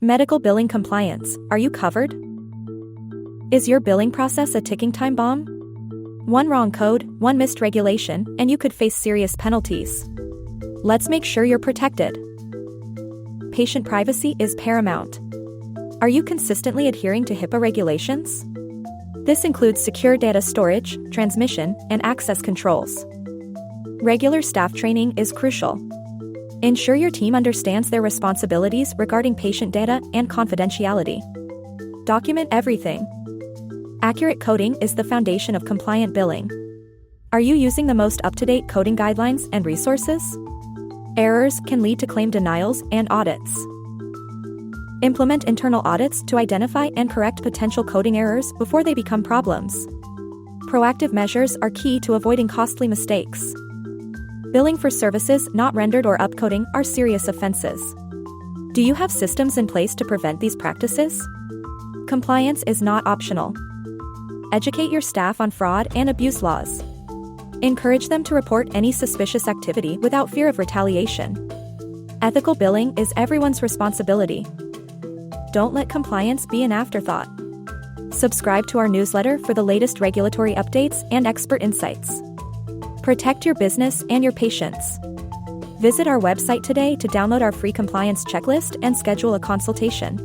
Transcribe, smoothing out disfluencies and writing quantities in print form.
Medical billing compliance. Are you covered? Is your billing process a ticking time bomb? One wrong code, one missed regulation, and you could face serious penalties. Let's make sure you're protected. Patient privacy is paramount. Are you consistently adhering to HIPAA regulations? This includes secure data storage, transmission, and access controls. Regular staff training is crucial. Ensure your team understands their responsibilities regarding patient data and confidentiality. Document everything. Accurate coding is the foundation of compliant billing. Are you using the most up-to-date coding guidelines and resources? Errors can lead to claim denials and audits. Implement internal audits to identify and correct potential coding errors before they become problems. Proactive measures are key to avoiding costly mistakes. Billing for services not rendered or upcoding are serious offenses. Do you have systems in place to prevent these practices? Compliance is not optional. Educate your staff on fraud and abuse laws. Encourage them to report any suspicious activity without fear of retaliation. Ethical billing is everyone's responsibility. Don't let compliance be an afterthought. Subscribe to our newsletter for the latest regulatory updates and expert insights. Protect your business and your patients. Visit our website today to download our free compliance checklist and schedule a consultation.